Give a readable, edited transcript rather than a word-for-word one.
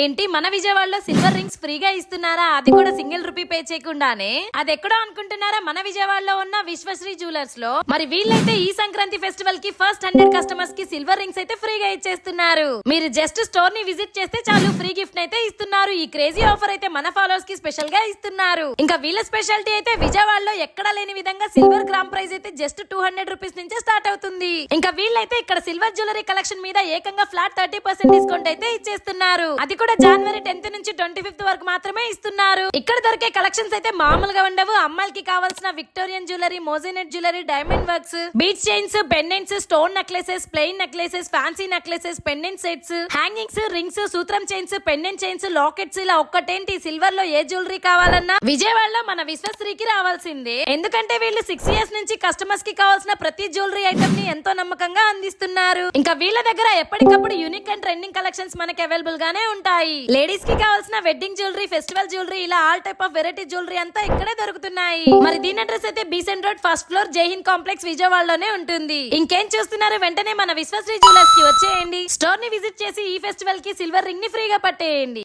ఏంటి మన విజయవాడలో సిల్వర్ రింగ్స్ ఫ్రీగా ఇస్తున్నారా? అది కూడా సింగిల్ రూపీ పే చేయకుండానే. అది ఎక్కడో అనుకుంటున్నారా? మన విజయవాడలో ఉన్న విశ్వశ్రీ జ్యువెలర్స్ లో. మరి వీళ్ళైతే ఈ సంక్రాంతి ఫెస్టివల్ కి ఫస్ట్ 100 కస్టమర్స్ కి సిల్వర్ రింగ్స్ అయితే ఫ్రీగా ఇచ్చేస్తున్నారు. మీరు జస్ట్ స్టోర్ ని విజిట్ చేస్తే చాలు ఫ్రీ గిఫ్ట్ అయితే ఇస్తున్నారు. ఈ క్రేజీ ఆఫర్ అయితే మన ఫాలోవర్స్ కి స్పెషల్ గా ఇస్తున్నారు. ఇంకా వీళ్ళ స్పెషాలిటీ అయితే విజయవాడలో ఎక్కడా లేని విధంగా సిల్వర్ గ్రామ్ ప్రైస్ అయితే జస్ట్ 200 రూపీస్ నుంచే స్టార్ట్ అవుతుంది. ఇంకా వీళ్ళైతే ఇక్కడ సిల్వర్ జ్యువెలరీ కలెక్షన్ మీద ఏకంగా ఫ్లాట్ 30% డిస్కౌంట్ అయితే ఇచ్చేస్తున్నారు. అది కూడా జనవరి 10th నుంచి 25th వరకు మాత్రమే ఇస్తున్నారు. ఇక్కడ దొరికే కలెక్షన్స్ అయితే మామూలుగా ఉండవు. అమ్మాయిలకి కావాల్సిన విక్టోరియన్ జ్యువెలరీ, మోజోనెట్ jewellery, diamond works, beach chains, pendants, stone necklaces, plain necklaces, fancy necklaces, pendant sets, hangings, rings, సూత్రం చైన్స్, పెండెంట్ చైన్స్, లాకెట్స్, ఇలా ఒక్కటేంటి సిల్వర్ లో ఏ జ్యువెలరీ కావాలన్నా విజయవాడలో మన విశ్వశ్రీకి రావాల్సిందే. ఎందుకంటే వీళ్ళు 6 years నుంచి కస్టమర్స్ కి కావాల్సిన ప్రతి జ్యువెలరీ ఐటమ్ ని ఎంతో నమ్మకంగా అందిస్తున్నారు. ఇంకా వీళ్ళ దగ్గర ఎప్పటికప్పుడు యూనిక్ అండ్ ట్రెండింగ్ కలెక్షన్స్ మనకి అవైలబుల్ గానే ఉంటాయి. లేడీస్ కి కావాల్సిన వెడ్డింగ్ జ్యువెలరీ, ఫెస్టివల్ జ్యువెలరీ, ఇలా all type of variety jewellery అంతా ఇక్కడే దొరుకుతున్నాయి. మరి దీని అడ్రస్ అయితే బీసెంట్ రోడ్, ఫస్ట్ ఫ్లోర్, జైహింద్ కాంప్లెక్స్, విజయవాడలోనే ఉంటుంది. ఇంకేం చూస్తున్నారు? వెంటనే మన విశ్వశ్రీ జ్యువెలర్స్ కి వచ్చేయండి. స్టోర్ ని విజిట్ చేసి ఈ ఫెస్టివల్ కి సిల్వర్ రింగ్ ని ఫ్రీగా పట్టేయండి.